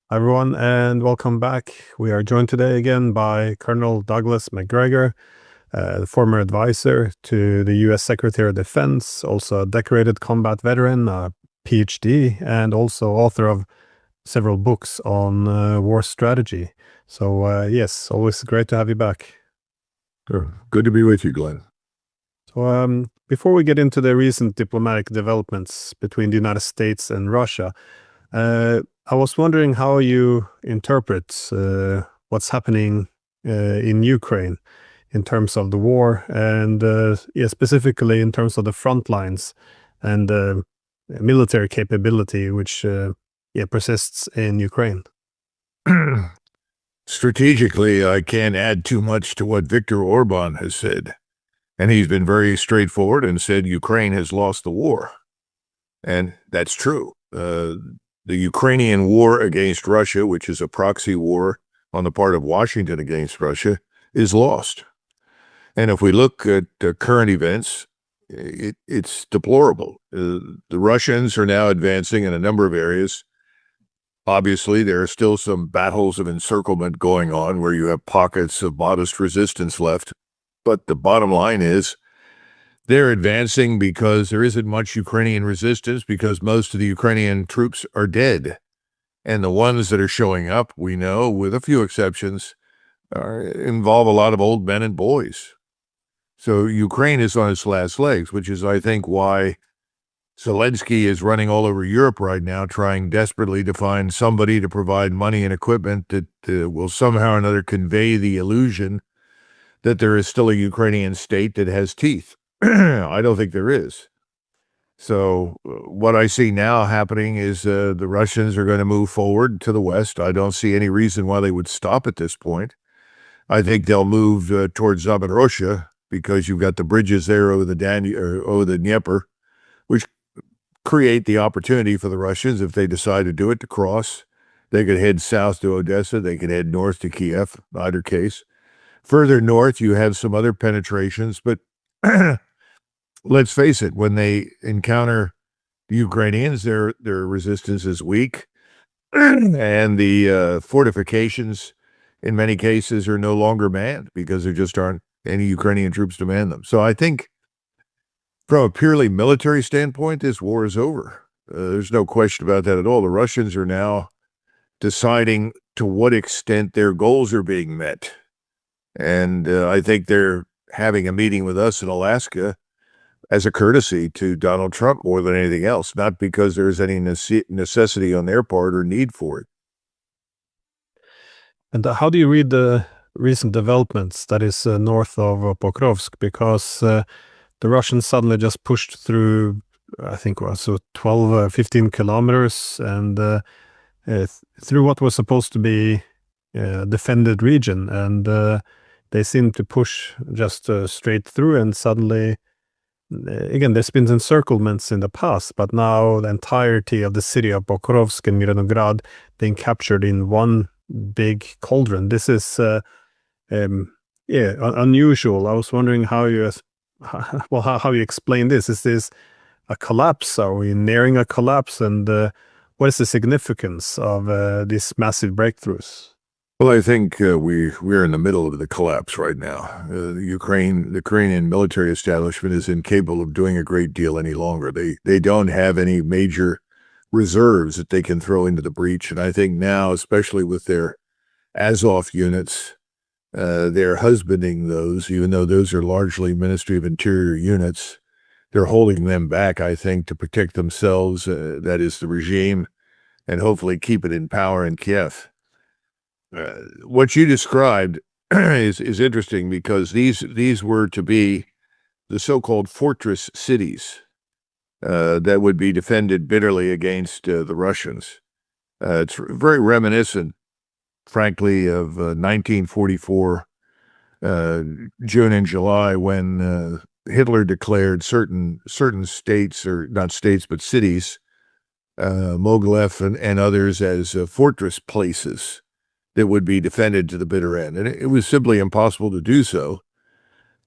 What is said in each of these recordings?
Hi everyone, and welcome back. We are joined today again by Colonel Douglas Macgregor, the former advisor to the U.S. Secretary of Defense, also a decorated combat veteran, a PhD, and also author of several books on war strategy. So, yes, always great to have you back. Sure. Good to be with you, Glenn. So, before we get into the recent diplomatic developments between the United States and Russia, I was wondering how you interpret what's happening in Ukraine in terms of the war and specifically in terms of the front lines and military capability which persists in Ukraine. Strategically, I can't add too much to what Viktor Orban has said. And he's been very straightforward and said Ukraine has lost the war. And that's true. The Ukrainian war against Russia, which is a proxy war on the part of Washington against Russia, is lost. And if we look at current events, it's deplorable. The Russians are now advancing in a number of areas. Obviously, there are still some battles of encirclement going on where you have pockets of modest resistance left. But the bottom line is they're advancing because there isn't much Ukrainian resistance because most of the Ukrainian troops are dead. And the ones that are showing up, we know, with a few exceptions, involve a lot of old men and boys. So Ukraine is on its last legs, which is, I think, why Zelensky is running all over Europe right now, trying desperately to find somebody to provide money and equipment that will somehow or another convey the illusion that there is still a Ukrainian state that has teeth. I don't think there is. So what I see now happening is the Russians are going to move forward to the west. I don't see any reason why they would stop at this point. I think they'll move towards Zaporozhye because you've got the bridges there over the Dnieper, which create the opportunity for the Russians, if they decide to do it, to cross. They could head south to Odessa. They could head north to Kiev, in either case. Further north, you have some other penetrations, but let's face it, when they encounter the Ukrainians, their resistance is weak, and the fortifications, in many cases, are no longer manned because there just aren't any Ukrainian troops to man them. So I think from a purely military standpoint, this war is over. There's no question about that at all. The Russians are now deciding to what extent their goals are being met. And I think they're having a meeting with us in Alaska as a courtesy to Donald Trump more than anything else, not because there's any necessity on their part or need for it. And how do you read the recent developments that is north of Pokrovsk? Because the Russians suddenly just pushed through, I think, 12, 15 kilometers and through what was supposed to be a defended region. And they seemed to push just straight through, and suddenly, again, there's been encirclements in the past, but now the entirety of the city of Pokrovsk and Mironograd being captured in one big cauldron. This is unusual. I was wondering how you explain this. Is this a collapse? Are we nearing a collapse? And what is the significance of these massive breakthroughs? Well, I think we're in the middle of the collapse right now. The Ukrainian military establishment is incapable of doing a great deal any longer. They don't have any major reserves that they can throw into the breach. And I think now, especially with their Azov units, they're husbanding those, even though those are largely Ministry of Interior units. They're holding them back, I think, to protect themselves, that is the regime, and hopefully keep it in power in Kiev. What you described is interesting because these were to be the so-called fortress cities that would be defended bitterly against the Russians. It's very reminiscent, frankly, of 1944, June and July, when Hitler declared certain states, or not states, but cities, Mogilev and others, as fortress places that would be defended to the bitter end. And it was simply impossible to do so.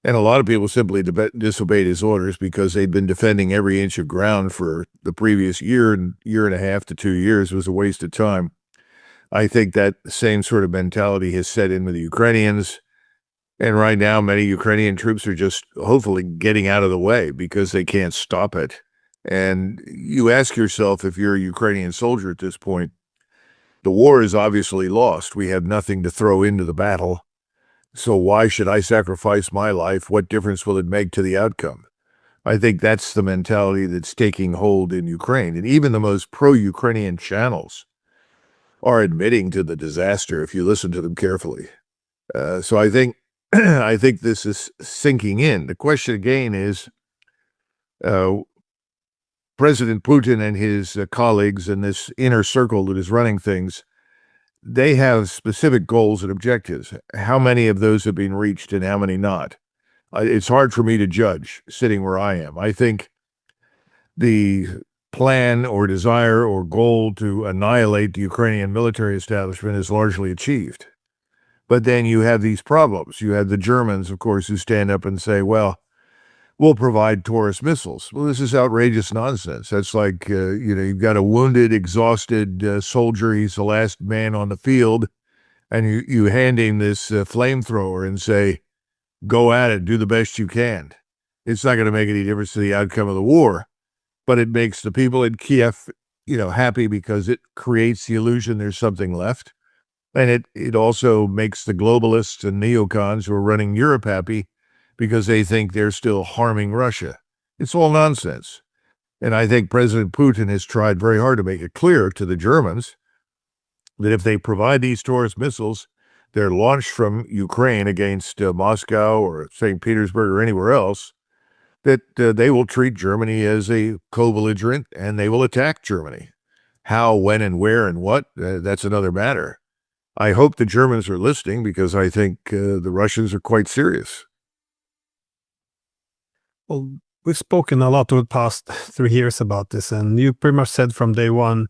And a lot of people simply disobeyed his orders because they'd been defending every inch of ground for the previous year and a half to 2 years. It was a waste of time. I think that same sort of mentality has set in with the Ukrainians. And right now, many Ukrainian troops are just hopefully getting out of the way because they can't stop it. And you ask yourself, if you're a Ukrainian soldier at this point, the war is obviously lost. We have nothing to throw into the battle. So why should I sacrifice my life? What difference will it make to the outcome? I think that's the mentality that's taking hold in Ukraine. And even the most pro-Ukrainian channels are admitting to the disaster if you listen to them carefully. So I think I think this is sinking in. The question again is, President Putin and his colleagues in this inner circle that is running things, they have specific goals and objectives. How many of those have been reached and how many not? It's hard for me to judge sitting where I am. I think the plan or desire or goal to annihilate the Ukrainian military establishment is largely achieved. But then you have these problems. You have the Germans, of course, who stand up and say, well, we'll provide Taurus missiles. Well, this is outrageous nonsense. That's like, you've got a wounded, exhausted soldier. He's the last man on the field. And you hand him this flamethrower and say, go at it, do the best you can. It's not going to make any difference to the outcome of the war, but it makes the people in Kiev, happy because it creates the illusion there's something left. And it also makes the globalists and neocons who are running Europe happy because they think they're still harming Russia. It's all nonsense. And I think President Putin has tried very hard to make it clear to the Germans that if they provide these Taurus missiles, they're launched from Ukraine against Moscow or St. Petersburg or anywhere else, that they will treat Germany as a co-belligerent and they will attack Germany. How, when, and where, and what, that's another matter. I hope the Germans are listening because I think the Russians are quite serious. Well, we've spoken a lot over the past 3 years about this, and you pretty much said from day one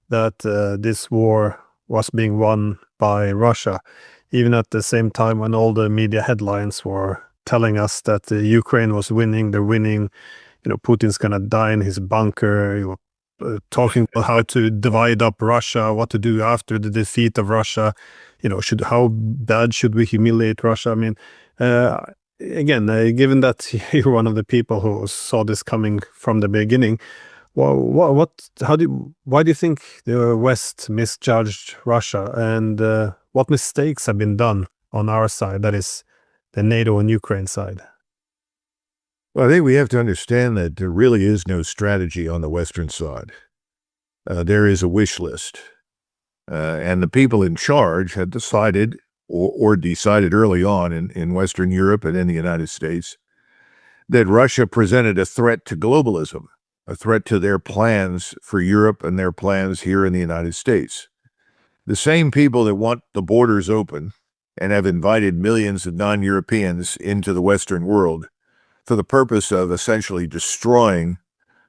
that this war was being won by Russia, even at the same time when all the media headlines were telling us that Ukraine was winning, they're winning, Putin's gonna die in his bunker, talking about how to divide up Russia, what to do after the defeat of Russia, how bad should we humiliate Russia? I mean, again, given that you're one of the people who saw this coming from the beginning, why do you think the West misjudged Russia, and what mistakes have been done on our side, that is the NATO and Ukraine side? Well, I think we have to understand that there really is no strategy on the Western side. There is a wish list. And the people in charge had decided, or decided early on in Western Europe and in the United States, that Russia presented a threat to globalism, a threat to their plans for Europe and their plans here in the United States. The same people that want the borders open and have invited millions of non-Europeans into the Western world for the purpose of essentially destroying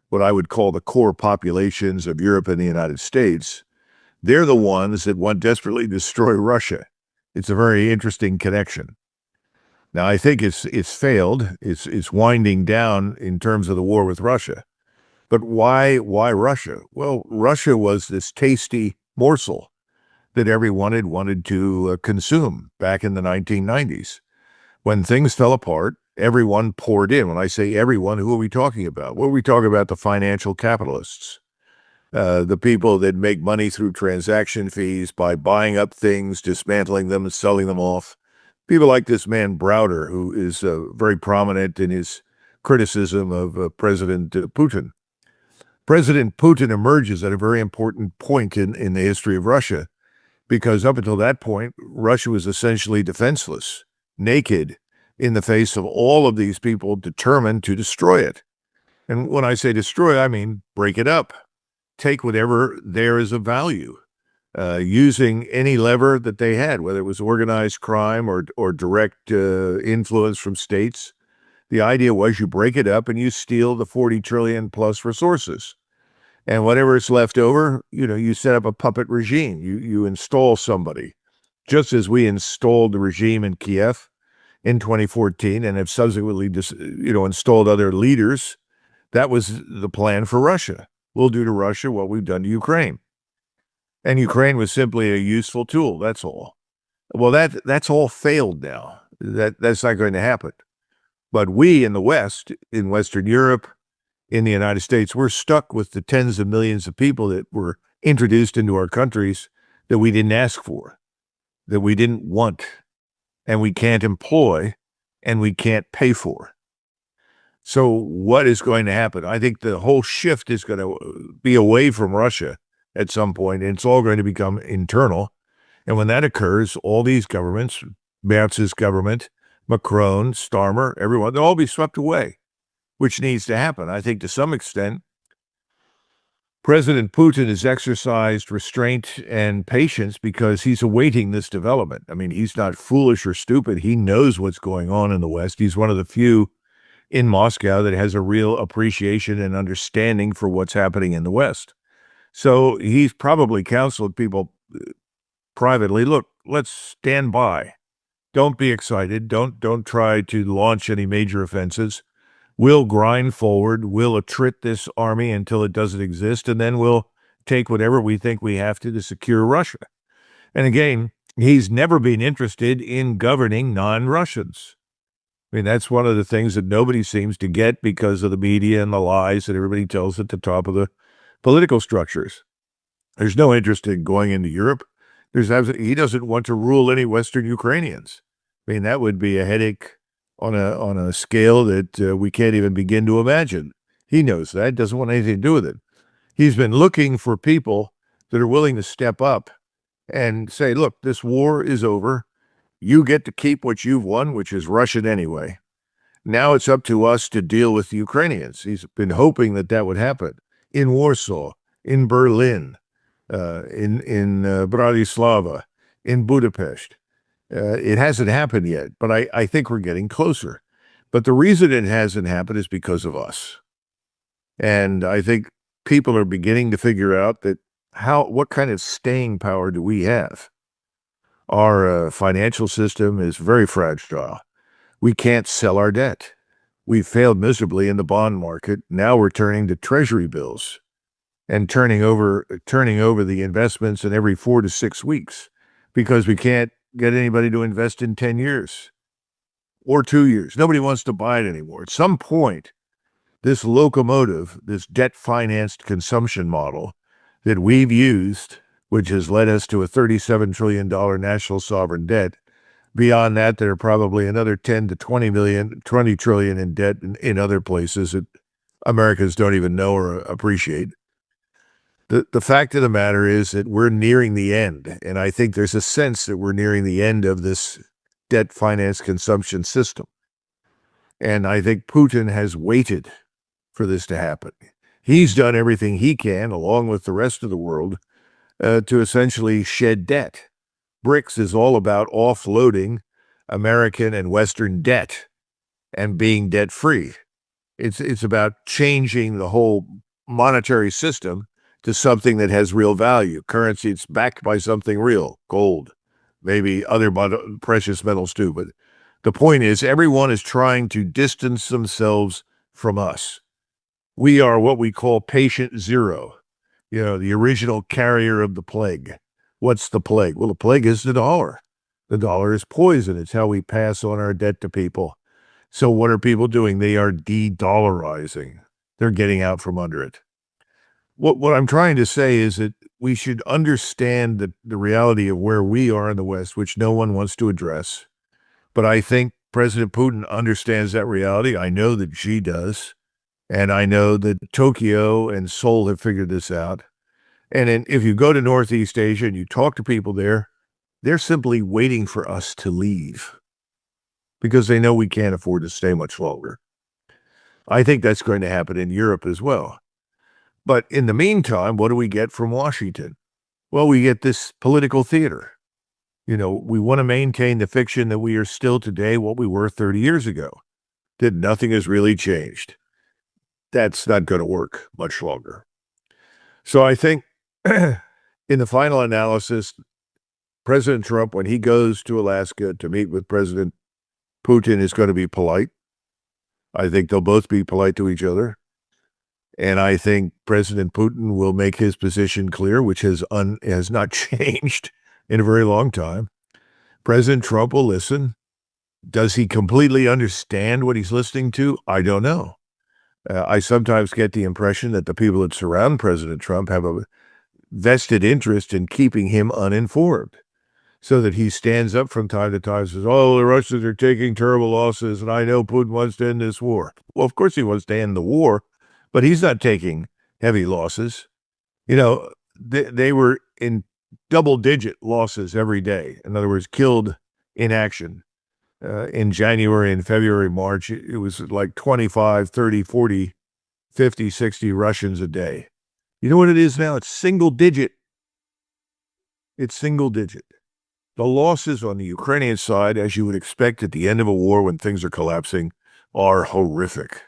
what I would call the core populations of Europe and the United States, they're the ones that want desperately to destroy Russia. It's a very interesting connection. Now, I think it's failed. It's winding down in terms of the war with Russia. But why Russia? Well, Russia was this tasty morsel that everyone had wanted to consume back in the 1990s. When things fell apart, everyone poured in. When I say everyone, who are we talking about? Well, we talk about the financial capitalists, the people that make money through transaction fees by buying up things, dismantling them, and selling them off. People like this man Browder, who is very prominent in his criticism of President Putin. President Putin emerges at a very important point in the history of Russia, because up until that point, Russia was essentially defenseless, naked, in the face of all of these people determined to destroy it. And when I say destroy, I mean break it up. Take whatever there is of value, using any lever that they had, whether it was organized crime or direct influence from states. The idea was you break it up and you steal the 40 trillion plus resources. And whatever is left over, you set up a puppet regime. You install somebody, just as we installed the regime in Kiev in 2014 and have subsequently installed other leaders. That was the plan for Russia. We'll do to Russia what we've done to Ukraine. And Ukraine was simply a useful tool. That's all. Well, that's all failed now. That's not going to happen. But we in the West, in Western Europe, in the United States, we're stuck with the tens of millions of people that were introduced into our countries that we didn't ask for, that we didn't want, and we can't employ, and we can't pay for. So what is going to happen? I think the whole shift is going to be away from Russia at some point, and it's all going to become internal. And when that occurs, all these governments, Merz's government, Macron, Starmer, everyone, they'll all be swept away, which needs to happen. I think to some extent, President Putin has exercised restraint and patience because he's awaiting this development. I mean, he's not foolish or stupid. He knows what's going on in the West. He's one of the few in Moscow that has a real appreciation and understanding for what's happening in the West. So he's probably counseled people privately, look, let's stand by. Don't be excited. Don't try to launch any major offenses. We'll grind forward. We'll attrit this army until it doesn't exist, and then we'll take whatever we think we have to secure Russia. And again, he's never been interested in governing non-Russians. I mean, that's one of the things that nobody seems to get because of the media and the lies that everybody tells at the top of the political structures. There's no interest in going into Europe. He doesn't want to rule any Western Ukrainians. I mean, that would be a headache on a scale that we can't even begin to imagine. He knows that, doesn't want anything to do with it. He's been looking for people that are willing to step up and say, look, this war is over. You get to keep what you've won, which is Russian anyway. Now it's up to us to deal with the Ukrainians. He's been hoping that would happen in Warsaw, in Berlin, in Bratislava, in Budapest. It hasn't happened yet, but I think we're getting closer. But the reason it hasn't happened is because of us. And I think people are beginning to figure out that what kind of staying power do we have? Our financial system is very fragile. We can't sell our debt. We've failed miserably in the bond market. Now we're turning to treasury bills and turning over the investments in every 4 to 6 weeks because we can't get anybody to invest in 10 years or 2 years. Nobody wants to buy it anymore. At some point, this locomotive, this debt-financed consumption model that we've used, which has led us to a $37 trillion national sovereign debt. Beyond that, there are probably another 10 to 20 trillion in debt in other places that Americans don't even know or appreciate. The fact of the matter is that we're nearing the end, and I think there's a sense that we're nearing the end of this debt-financed consumption system. And I think Putin has waited for this to happen. He's done everything he can, along with the rest of the world, to essentially shed debt. BRICS is all about offloading American and Western debt and being debt-free. It's about changing the whole monetary system to something that has real value. Currency, it's backed by something real, gold, maybe other precious metals too. But the point is, everyone is trying to distance themselves from us. We are what we call patient zero, the original carrier of the plague. What's the plague? Well, the plague is the dollar. The dollar is poison. It's how we pass on our debt to people. So what are people doing? They are de-dollarizing. They're getting out from under it. What I'm trying to say is that we should understand the reality of where we are in the West, which no one wants to address. But I think President Putin understands that reality. I know that Xi does. And I know that Tokyo and Seoul have figured this out. And if you go to Northeast Asia and you talk to people there, they're simply waiting for us to leave because they know we can't afford to stay much longer. I think that's going to happen in Europe as well. But in the meantime, what do we get from Washington? Well, we get this political theater. We want to maintain the fiction that we are still today what we were 30 years ago, that nothing has really changed. That's not going to work much longer. So I think in the final analysis, President Trump, when he goes to Alaska to meet with President Putin, is going to be polite. I think they'll both be polite to each other. And I think President Putin will make his position clear, which has not changed in a very long time. President Trump will listen. Does he completely understand what he's listening to? I don't know. I sometimes get the impression that the people that surround President Trump have a vested interest in keeping him uninformed, so that he stands up from time to time and says, oh, the Russians are taking terrible losses, and I know Putin wants to end this war. Well, of course he wants to end the war, but he's not taking heavy losses. You know, they were in double-digit losses every day. In other words, killed in action. In January and February, March, it was like 25, 30, 40, 50, 60 Russians a day. You know what it is now? It's single digit. It's single digit. The losses on the Ukrainian side, as you would expect at the end of a war when things are collapsing, are horrific.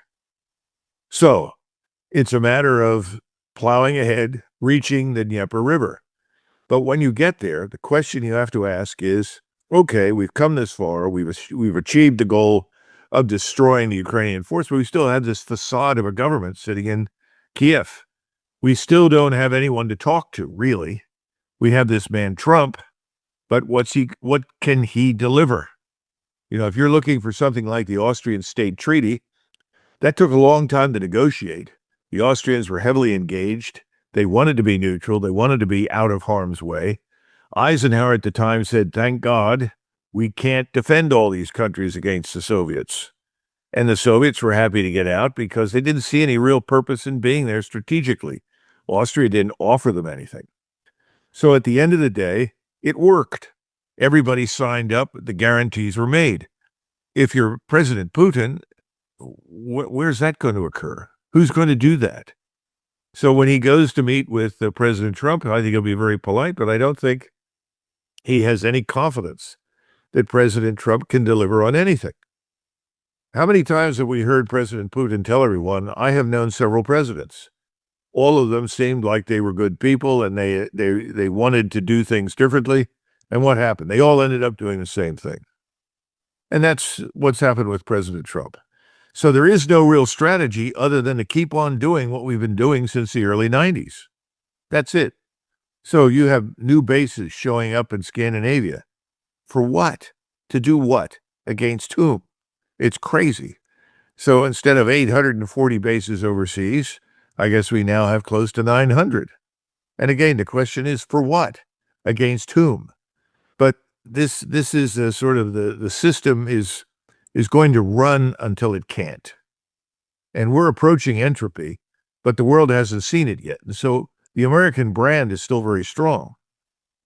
So it's a matter of plowing ahead, reaching the Dnieper River. But when you get there, the question you have to ask is, okay, we've come this far. We've achieved the goal of destroying the Ukrainian force, but we still have this facade of a government sitting in Kiev. We still don't have anyone to talk to, really. We have this man Trump, but what can he deliver? You know, if you're looking for something like the Austrian State Treaty, that took a long time to negotiate. The Austrians were heavily engaged. They wanted to be neutral. They wanted to be out of harm's way. Eisenhower at the time said, thank God, we can't defend all these countries against the Soviets. And the Soviets were happy to get out because they didn't see any real purpose in being there strategically. Austria didn't offer them anything. So at the end of the day, it worked. Everybody signed up. The guarantees were made. If you're President Putin, where's that going to occur? Who's going to do that? So when he goes to meet with President Trump, I think he'll be very polite, but I don't think he has any confidence that President Trump can deliver on anything. How many times have we heard President Putin tell everyone, I have known several presidents. All of them seemed like they were good people and they wanted to do things differently. And what happened? They all ended up doing the same thing. And that's what's happened with President Trump. So there is no real strategy other than to keep on doing what we've been doing since the early 90s. That's it. So you have new bases showing up in Scandinavia. For what? To do what? Against whom? It's crazy. So instead of 840 bases overseas, I guess we now have close to 900. And again, the question is, for what? Against whom? But this is a sort of the system is going to run until it can't. And we're approaching entropy, but the world hasn't seen it yet. And so the American brand is still very strong.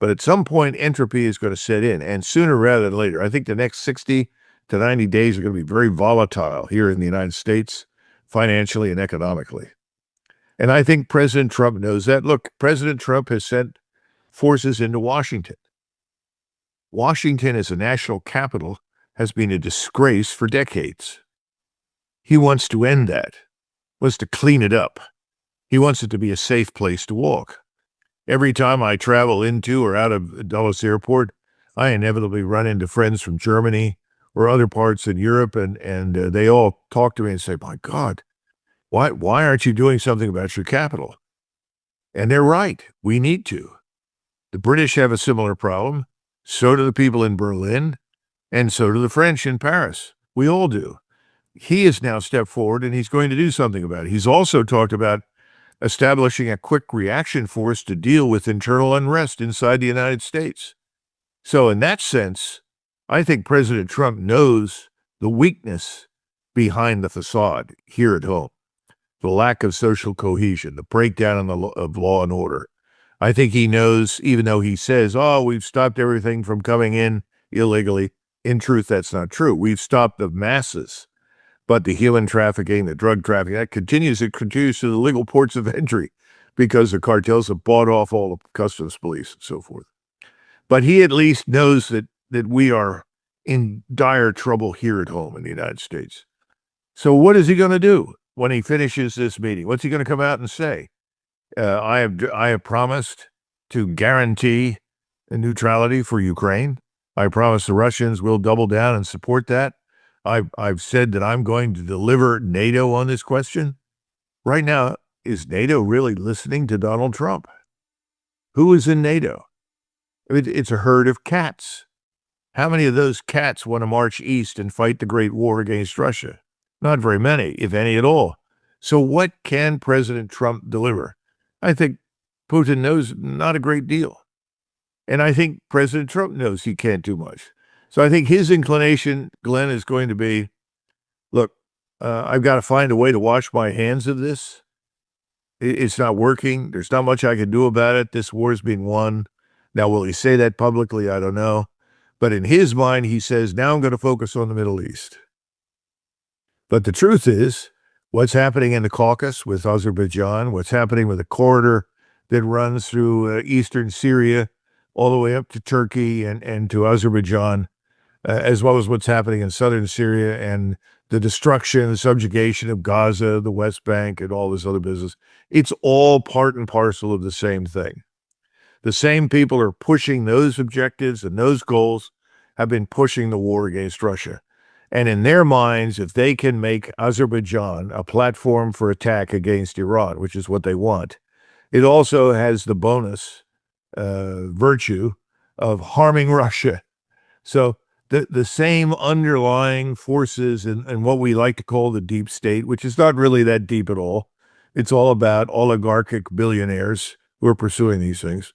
But at some point, entropy is going to set in, and sooner rather than later. I think the next 60 to 90 days are going to be very volatile here in the United States, financially and economically. And I think President Trump knows that. Look, President Trump has sent forces into Washington. Washington as a national capital has been a disgrace for decades. He wants to end that, wants to clean it up. He wants it to be a safe place to walk. Every time I travel into or out of Dulles Airport, I inevitably run into friends from Germany or other parts in Europe, and they all talk to me and say, my God, why aren't you doing something about your capital? And they're right. We need to. The British have a similar problem. So do the people in Berlin, and so do the French in Paris. We all do. He has now stepped forward, and he's going to do something about it. He's also talked about establishing a quick reaction force to deal with internal unrest inside the United States. So in that sense, I think President Trump knows the weakness behind the facade here at home, the lack of social cohesion, the breakdown of law and order. I think he knows, even though he says, oh, we've stopped everything from coming in illegally. In truth, that's not true. We've stopped the masses. But the human trafficking, the drug trafficking, that continues. It continues to the legal ports of entry because the cartels have bought off all the customs police and so forth. But he at least knows that we are in dire trouble here at home in the United States. So what is he going to do when he finishes this meeting? What's he going to come out and say? I have promised to guarantee neutrality for Ukraine. I promise the Russians will double down and support that. I've said that I'm going to deliver NATO on this question. Right now, is NATO really listening to Donald Trump? Who is in NATO? It's a herd of cats. How many of those cats want to march east and fight the great war against Russia? Not very many, if any at all. So what can President Trump deliver? I think Putin knows not a great deal. And I think President Trump knows he can't do much. So I think his inclination, Glenn, is going to be, look, I've got to find a way to wash my hands of this. It's not working. There's not much I can do about it. This war's being won. Now, will he say that publicly? I don't know. But in his mind, he says, now I'm going to focus on the Middle East. But the truth is, what's happening in the Caucasus with Azerbaijan, what's happening with the corridor that runs through eastern Syria all the way up to Turkey and to Azerbaijan, as well as what's happening in southern Syria and the destruction, the subjugation of Gaza, the West Bank, and all this other business. It's all part and parcel of the same thing. The same people are pushing those objectives and those goals have been pushing the war against Russia. And in their minds, if they can make Azerbaijan a platform for attack against Iran, which is what they want, it also has the bonus virtue of harming Russia. So the same underlying forces in what we like to call the deep state, which is not really that deep at all. It's all about oligarchic billionaires who are pursuing these things.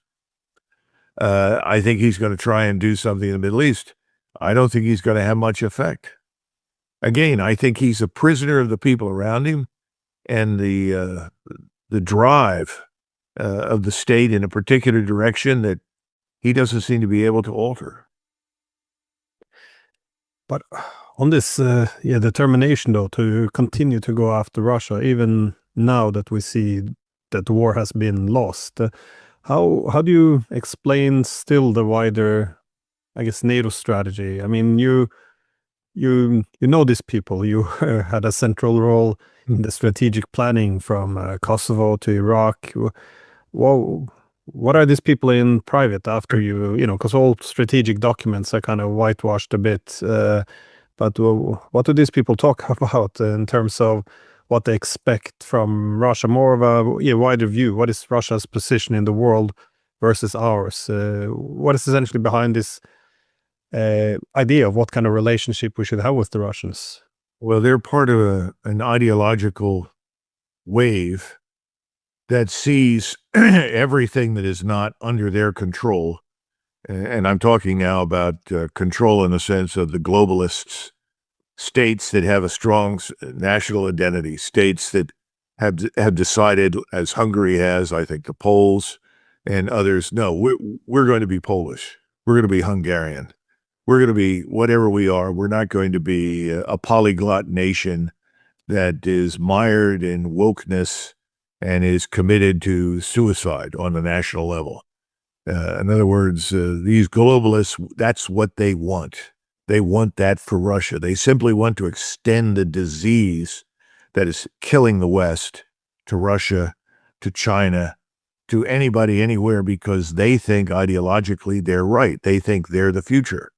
I think he's going to try and do something in the Middle East. I don't think he's going to have much effect. Again, I think he's a prisoner of the people around him and the drive of the state in a particular direction that he doesn't seem to be able to alter. But on this determination, though, to continue to go after Russia, even now that we see that the war has been lost, how do you explain still the wider, I guess, NATO strategy? I mean, you know these people. You had a central role in the strategic planning from Kosovo to Iraq. Well, what are these people in private after because all strategic documents are kind of whitewashed a bit. But what do these people talk about in terms of what they expect from Russia? More of a wider view. What is Russia's position in the world versus ours? What is essentially behind this idea of what kind of relationship we should have with the Russians? Well, they're part of an ideological wave that sees everything that is not under their control. And I'm talking now about control in the sense of the globalists, states that have a strong national identity, states that have decided, as Hungary has, I think the Poles and others, no, we're going to be Polish. We're going to be Hungarian. We're going to be whatever we are. We're not going to be a polyglot nation that is mired in wokeness and is committed to suicide on the national level. In other words, these globalists, that's what they want. They want that for Russia. They simply want to extend the disease that is killing the West to Russia, to China, to anybody, anywhere, because they think ideologically they're right. They think they're the future.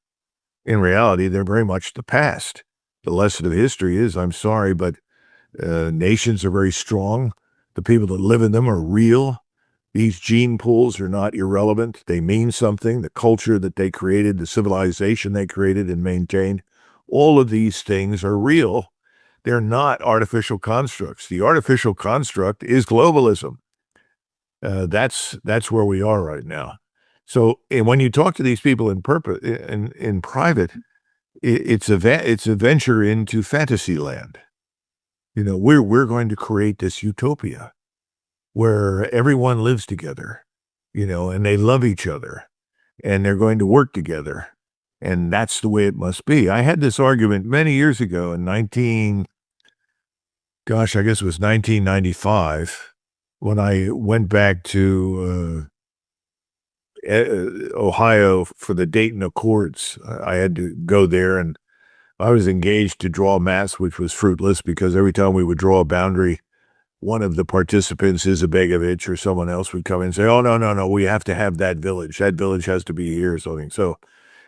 In reality, they're very much the past. The lesson of history is, I'm sorry, but nations are very strong. The people that live in them are real. These gene pools are not irrelevant. They mean something. The culture that they created, the civilization they created and maintained, all of these things are real. They're not artificial constructs. The artificial construct is globalism. That's where we are right now. So, and when you talk to these people in private, it's a venture into fantasy land. We're going to create this utopia where everyone lives together, and they love each other, and they're going to work together, and that's the way it must be. I had this argument many years ago in I guess it was 1995, when I went back to Ohio for the Dayton Accords. I had to go there, and I was engaged to draw maps, which was fruitless because every time we would draw a boundary, one of the participants, Izabegovich or someone else, would come in and say, oh, no, we have to have that village. That village has to be here or something. So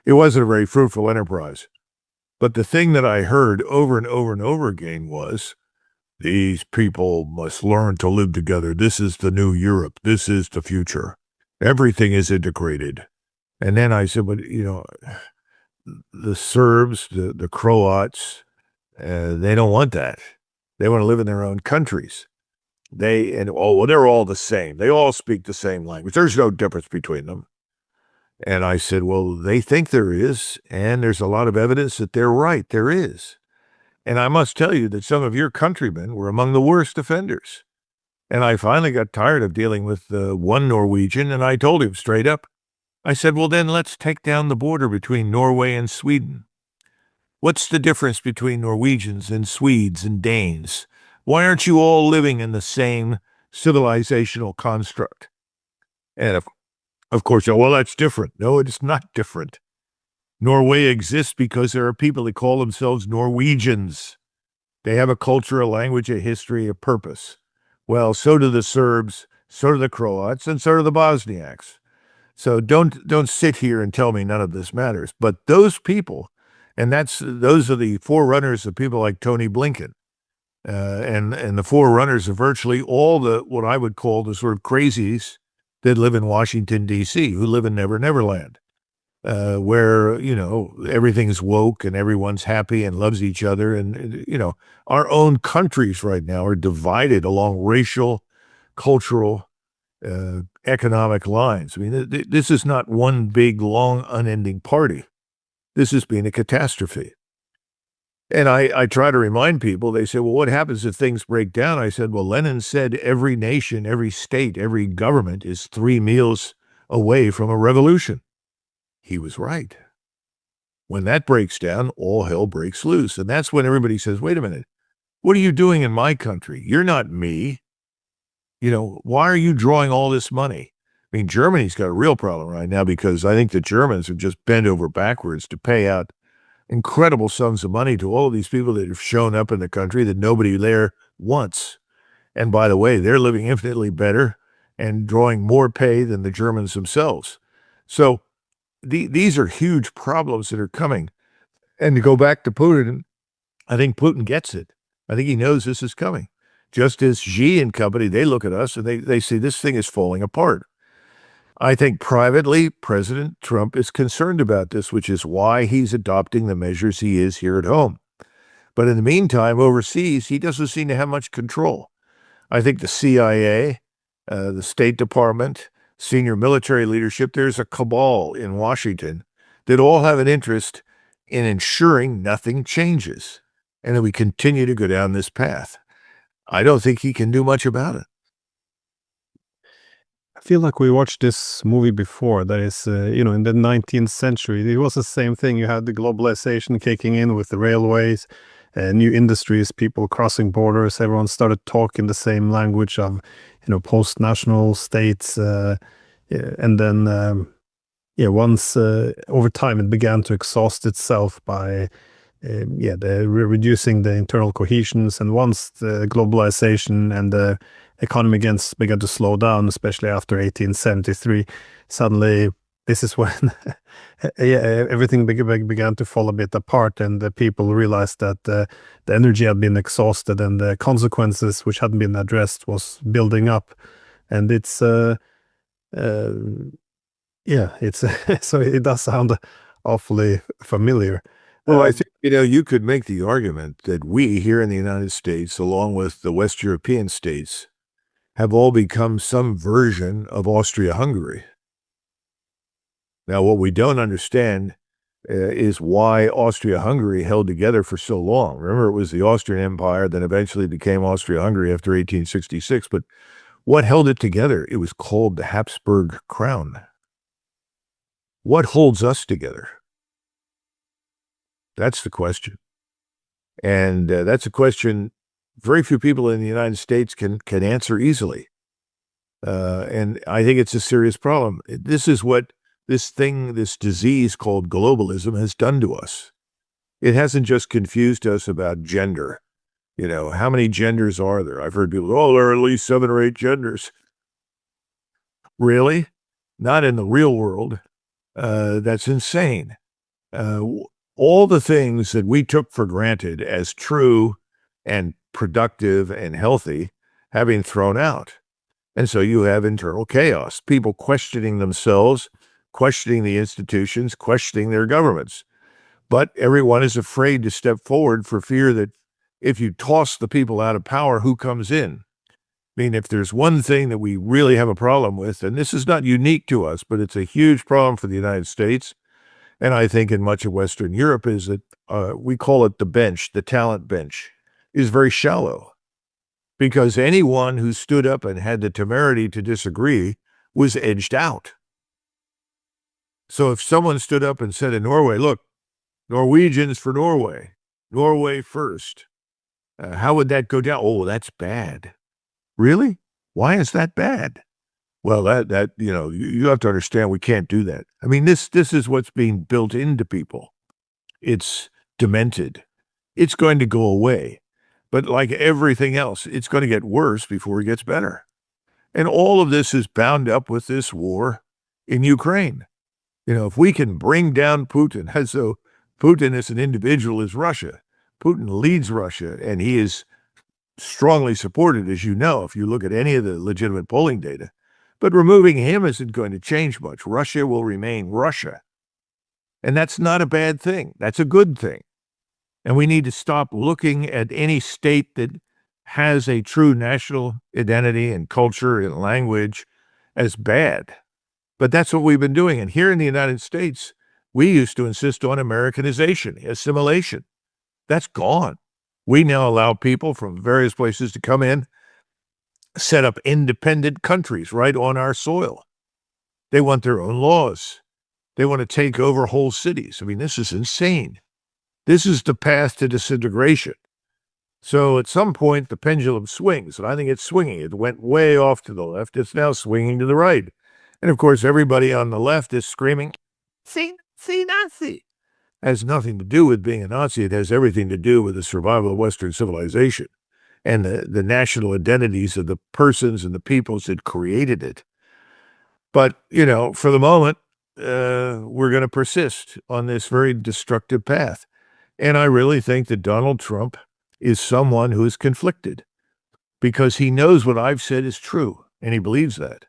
it wasn't a very fruitful enterprise. But the thing that I heard over and over and over again was These people must learn to live together. This is the new Europe. This is the future. Everything is integrated. And then I said, but, the Serbs, the Croats, they don't want that. They want to live in their own countries. They're all the same. They all speak the same language. There's no difference between them. And I said, well, they think there is, and there's a lot of evidence that they're right. There is. And I must tell you that some of your countrymen were among the worst offenders. And I finally got tired of dealing with one Norwegian, and I told him straight up, I said, well, then let's take down the border between Norway and Sweden. What's the difference between Norwegians and Swedes and Danes? Why aren't you all living in the same civilizational construct? And of course, well, that's different. No, it's not different. Norway exists because there are people that call themselves Norwegians. They have a culture, a language, a history, a purpose. Well, so do the Serbs, so do the Croats, and so do the Bosniaks. So don't sit here and tell me none of this matters. But those people, and those are the forerunners of people like Tony Blinken, and the forerunners of virtually all the what I would call the sort of crazies that live in Washington, D.C., who live in Never Never Land, where, everything's woke and everyone's happy and loves each other. And, our own countries right now are divided along racial, cultural, economic lines. I mean, this is not one big, long, unending party. This has been a catastrophe. And I try to remind people, they say, well, what happens if things break down? I said, well, Lenin said every nation, every state, every government is 3 meals away from a revolution. He was right. When that breaks down, all hell breaks loose. And that's when everybody says, wait a minute, what are you doing in my country? You're not me. Why are you drawing all this money? I mean, Germany's got a real problem right now because I think the Germans have just bent over backwards to pay out incredible sums of money to all of these people that have shown up in the country that nobody there wants. And by the way, they're living infinitely better and drawing more pay than the Germans themselves. So these are huge problems that are coming. And to go back to Putin, I think Putin gets it. I think he knows this is coming. Just as Xi and company, they look at us and they say this thing is falling apart. I think privately, President Trump is concerned about this, which is why he's adopting the measures he is here at home. But in the meantime, overseas, he doesn't seem to have much control. I think the CIA, the State Department, senior military leadership, there's a cabal in Washington that all have an interest in ensuring nothing changes and that we continue to go down this path. I don't think he can do much about it. I feel like we watched this movie before. That is, in the 19th century, it was the same thing. You had the globalization kicking in with the railways, new industries, people crossing borders. Everyone started talking the same language of, post-national states. And then, once over time, it began to exhaust itself by reducing the internal cohesions. And once the globalization and the economy began to slow down, especially after 1873, suddenly this is when everything began to fall a bit apart, and the people realized that the energy had been exhausted and the consequences which hadn't been addressed was building up. And it's so it does sound awfully familiar. Well, I think, you could make the argument that we here in the United States, along with the West European states, have all become some version of Austria-Hungary. Now, what we don't understand is why Austria-Hungary held together for so long. Remember, it was the Austrian Empire, then eventually became Austria-Hungary after 1866. But what held it together? It was called the Habsburg crown. What holds us together? That's the question. And that's a question very few people in the United States can answer easily. And I think it's a serious problem. This is what this disease called globalism has done to us. It hasn't just confused us about gender. How many genders are there? I've heard people, there are at least 7 or 8 genders. Really? Not in the real world. That's insane. All the things that we took for granted as true and productive and healthy have been thrown out. And so you have internal chaos, people questioning themselves, questioning the institutions, questioning their governments. But everyone is afraid to step forward for fear that if you toss the people out of power, who comes in? I mean, if there's one thing that we really have a problem with, and this is not unique to us, but it's a huge problem for the United States, and I think in much of Western Europe, is that we call it the bench, the talent bench, is very shallow. Because anyone who stood up and had the temerity to disagree was edged out. So if someone stood up and said in Norway, look, Norwegians for Norway, Norway first, how would that go down? Oh, that's bad. Really? Why is that bad? Well, that you have to understand we can't do that. I mean, this is what's being built into people. It's demented. It's going to go away. But like everything else, it's going to get worse before it gets better. And all of this is bound up with this war in Ukraine. If we can bring down Putin, as though Putin as an individual is Russia, Putin leads Russia, and he is strongly supported, as you know, if you look at any of the legitimate polling data. But removing him isn't going to change much. Russia will remain Russia. And that's not a bad thing. That's a good thing. And we need to stop looking at any state that has a true national identity and culture and language as bad. But that's what we've been doing. And here in the United States, we used to insist on Americanization, assimilation. That's gone. We now allow people from various places to come in, set up independent countries right on our soil. They want their own laws. They want to take over whole cities. I mean, this is insane. This is the path to disintegration. So at some point, the pendulum swings, and I think it's swinging. It went way off to the left. It's now swinging to the right. And of course, everybody on the left is screaming, see Nazi. It has nothing to do with being a Nazi. It has everything to do with the survival of Western civilization and the national identities of the persons and the peoples that created it. But, for the moment, we're going to persist on this very destructive path. And I really think that Donald Trump is someone who is conflicted because he knows what I've said is true, and he believes that.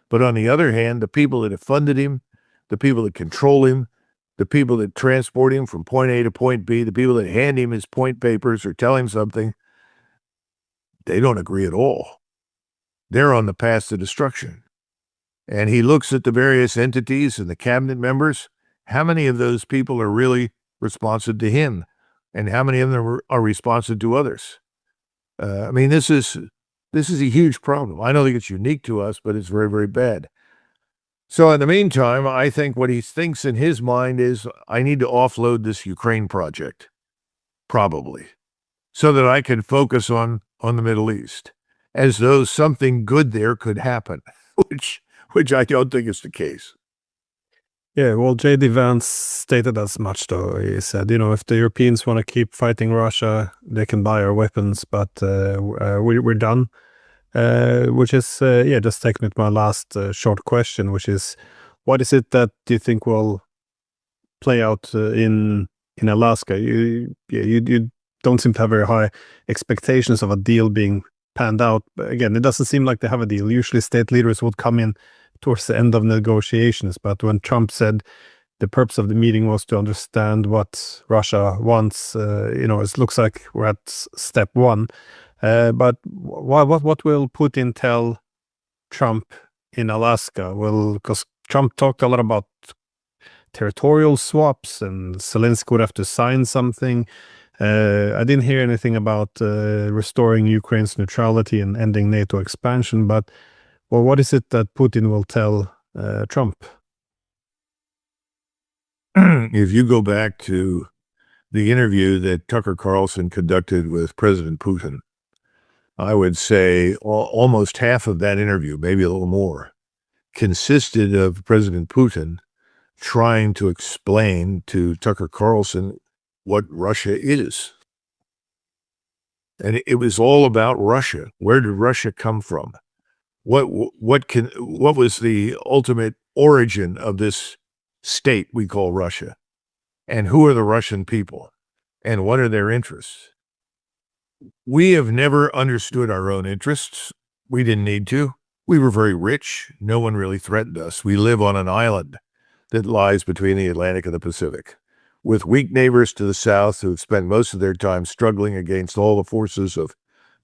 But on the other hand, the people that have funded him, the people that control him, the people that transport him from point A to point B, the people that hand him his point papers or tell him something, they don't agree at all. They're on the path to destruction. And he looks at the various entities and the cabinet members. How many of those people are really responsive to him? And how many of them are responsive to others? I mean, this is a huge problem. I don't think it's unique to us, but it's very, very bad. So in the meantime, I think what he thinks in his mind is, I need to offload this Ukraine project, probably, so that I can focus on the Middle East, as though something good there could happen, which I don't think is the case. Yeah, well, J.D. Vance stated as much, though. He said, if the Europeans want to keep fighting Russia, they can buy our weapons, but we're done. Which is, just take me to my last short question, which is, what is it that you think will play out in Alaska? You don't seem to have very high expectations of a deal being panned out. But again, it doesn't seem like they have a deal. Usually state leaders would come in towards the end of negotiations. But when Trump said the purpose of the meeting was to understand what Russia wants, it looks like we're at step one. But what will Putin tell Trump in Alaska? Because Trump talked a lot about territorial swaps, and Zelensky would have to sign something. I didn't hear anything about restoring Ukraine's neutrality and ending NATO expansion. But what is it that Putin will tell Trump? If you go back to the interview that Tucker Carlson conducted with President Putin, I would say almost half of that interview, maybe a little more, consisted of President Putin trying to explain to Tucker Carlson what Russia is. And it was all about Russia. Where did Russia come from? What was the ultimate origin of this state we call Russia? And who are the Russian people? And what are their interests? We have never understood our own interests. We didn't need to. We were very rich. No one really threatened us. We live on an island that lies between the Atlantic and the Pacific, with weak neighbors to the south who spend most of their time struggling against all the forces of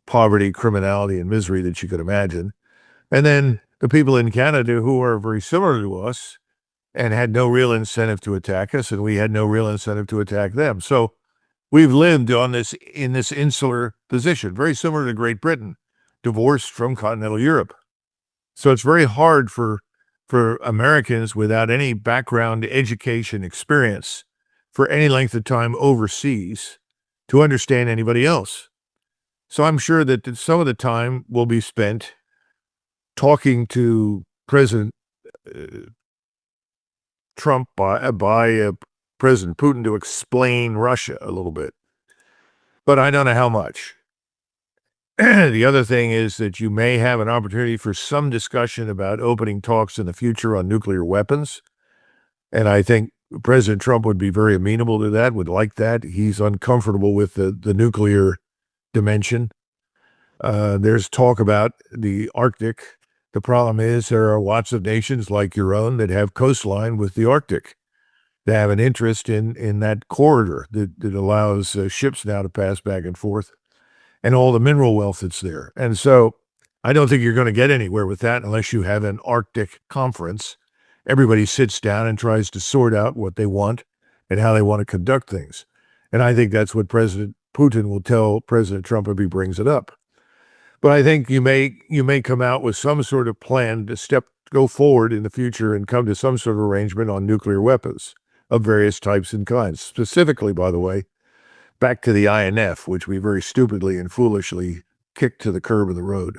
poverty, criminality, and misery that you could imagine. And then the people in Canada who are very similar to us and had no real incentive to attack us, and we had no real incentive to attack them. So we've lived in this insular position, very similar to Great Britain, divorced from continental Europe. So it's very hard for Americans without any background education experience for any length of time overseas to understand anybody else. So I'm sure that some of the time will be spent talking to President Trump by President Putin to explain Russia a little bit. But I don't know how much. The other thing is that you may have an opportunity for some discussion about opening talks in the future on nuclear weapons. And I think President Trump would be very amenable to that, would like that. He's uncomfortable with the nuclear dimension. There's talk about the Arctic. The problem is there are lots of nations like your own that have coastline with the Arctic. They have an interest in that corridor that allows ships now to pass back and forth and all the mineral wealth that's there. And so I don't think you're going to get anywhere with that unless you have an Arctic conference. Everybody sits down and tries to sort out what they want and how they want to conduct things. And I think that's what President Putin will tell President Trump if he brings it up. But I think you may come out with some sort of plan to go forward in the future and come to some sort of arrangement on nuclear weapons of various types and kinds. Specifically, by the way, back to the INF, which we very stupidly and foolishly kicked to the curb of the road.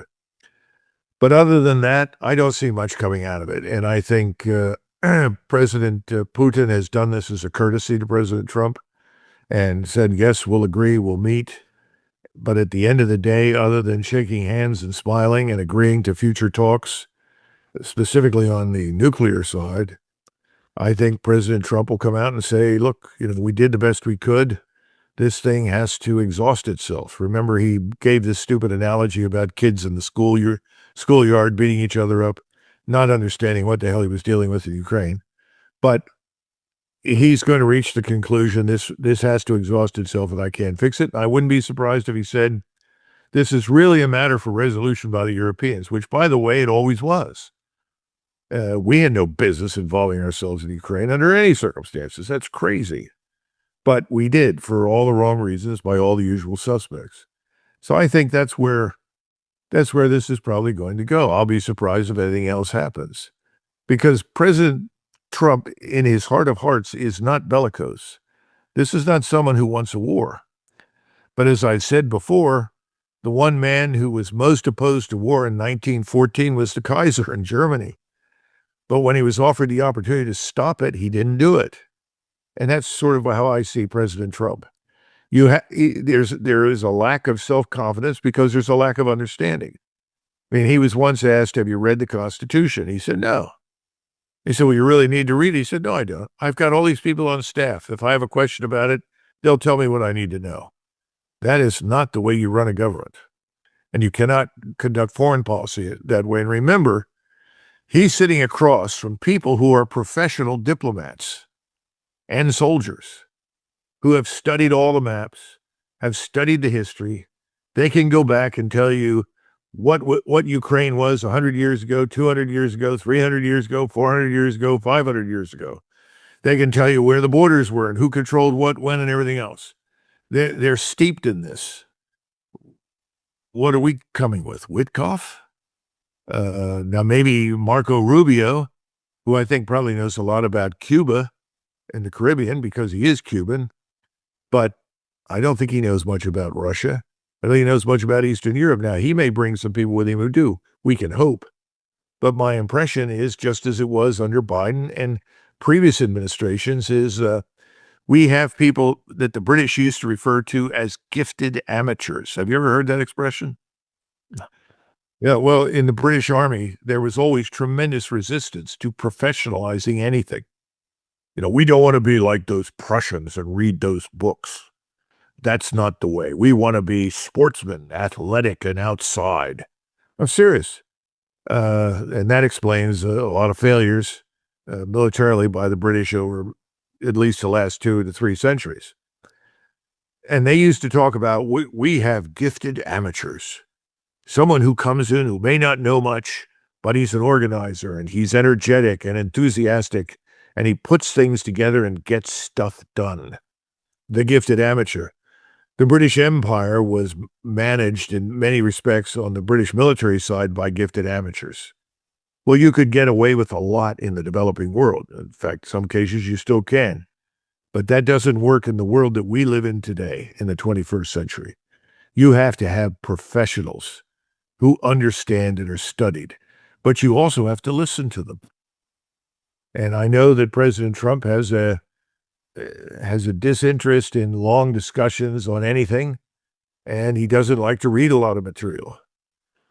But other than that, I don't see much coming out of it. And I think President Putin has done this as a courtesy to President Trump and said, yes, we'll agree, we'll meet. But at the end of the day, other than shaking hands and smiling and agreeing to future talks, specifically on the nuclear side, I think President Trump will come out and say, look, we did the best we could. This thing has to exhaust itself. Remember, he gave this stupid analogy about kids in the schoolyard beating each other up, not understanding what the hell he was dealing with in Ukraine. But he's going to reach the conclusion this has to exhaust itself and I can't fix it. I wouldn't be surprised if he said, this is really a matter for resolution by the Europeans, which, by the way, it always was. We had no business involving ourselves in Ukraine under any circumstances. That's crazy. But we did for all the wrong reasons by all the usual suspects. So I think that's where this is probably going to go. I'll be surprised if anything else happens. Because President Trump, in his heart of hearts, is not bellicose. This is not someone who wants a war. But as I said before, the one man who was most opposed to war in 1914 was the Kaiser in Germany. But when he was offered the opportunity to stop it, he didn't do it. And that's sort of how I see President Trump. There is a lack of self-confidence because there's a lack of understanding. I mean, he was once asked, have you read the Constitution? He said, no. He said, well, you really need to read it? He said, no, I don't. I've got all these people on staff. If I have a question about it, they'll tell me what I need to know. That is not the way you run a government. And you cannot conduct foreign policy that way. And remember, he's sitting across from people who are professional diplomats and soldiers who have studied all the maps, have studied the history. They can go back and tell you what Ukraine was 100 years ago, 200 years ago, 300 years ago, 400 years ago, 500 years ago. They can tell you where the borders were and who controlled what, when, and everything else. They're steeped in this. What are we coming with? Witkoff? Now, maybe Marco Rubio, who I think probably knows a lot about Cuba and the Caribbean because he is Cuban, but I don't think he knows much about Russia. I don't think he knows much about Eastern Europe. Now, he may bring some people with him who do. We can hope. But my impression is, just as it was under Biden and previous administrations, is we have people that the British used to refer to as gifted amateurs. Have you ever heard that expression? Yeah, well, in the British Army, there was always tremendous resistance to professionalizing anything. We don't want to be like those Prussians and read those books. That's not the way. We want to be sportsmen, athletic, and outside. I'm serious. And that explains a lot of failures militarily by the British over at least the last 2 to 3 centuries. And they used to talk about, we have gifted amateurs. Someone who comes in who may not know much, but he's an organizer and he's energetic and enthusiastic, and he puts things together and gets stuff done. The gifted amateur. The British Empire was managed in many respects on the British military side by gifted amateurs. Well, you could get away with a lot in the developing world. In fact, some cases you still can. But that doesn't work in the world that we live in today, in the 21st century. You have to have professionals who understand and are studied, but you also have to listen to them. And I know that President Trump has a disinterest in long discussions on anything, and he doesn't like to read a lot of material.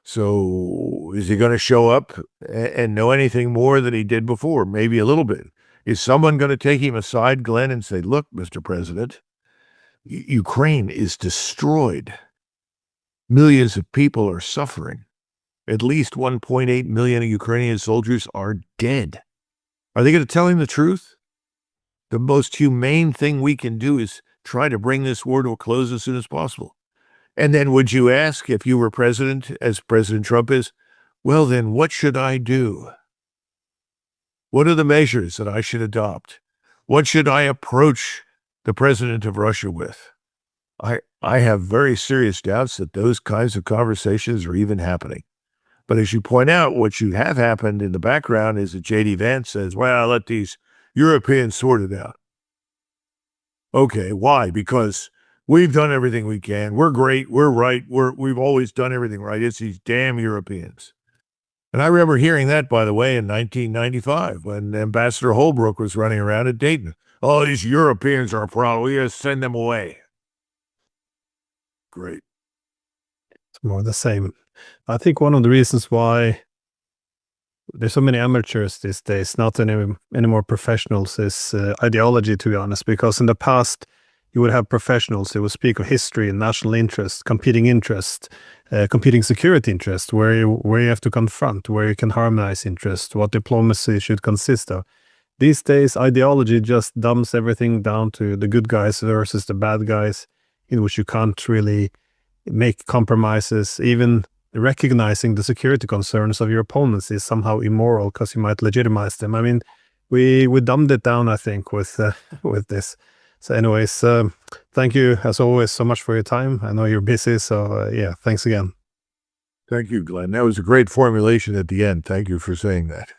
So is he going to show up and know anything more than he did before? Maybe a little bit. Is someone going to take him aside, Glenn, and say, look, Mr. President, Ukraine is destroyed. Millions of people are suffering. At least 1.8 million Ukrainian soldiers are dead. Are they going to tell him the truth? The most humane thing we can do is try to bring this war to a close as soon as possible. And then would you ask, if you were president, as President Trump is, well, then what should I do? What are the measures that I should adopt? What should I approach the president of Russia with? I have very serious doubts that those kinds of conversations are even happening. But as you point out, what should have happened in the background is that J.D. Vance says, well, let these Europeans sort it out. Okay, why? Because we've done everything we can. We're great. We're right. We've always done everything right. It's these damn Europeans. And I remember hearing that, by the way, in 1995 when Ambassador Holbrooke was running around at Dayton. Oh, these Europeans are a problem. We gotta send them away. Great. It's more the same. I think one of the reasons why there's so many amateurs these days, not any more professionals, is ideology, to be honest, because in the past, you would have professionals who would speak of history and national interest, competing security interest, where you have to confront, where you can harmonize interest, what diplomacy should consist of. These days, ideology just dumps everything down to the good guys versus the bad guys, in which you can't really make compromises. Even recognizing the security concerns of your opponents is somehow immoral because you might legitimize them. I mean, we dumbed it down, I think, with this. So anyways, thank you, as always, so much for your time. I know you're busy, so yeah, thanks again. Thank you, Glenn. That was a great formulation at the end. Thank you for saying that.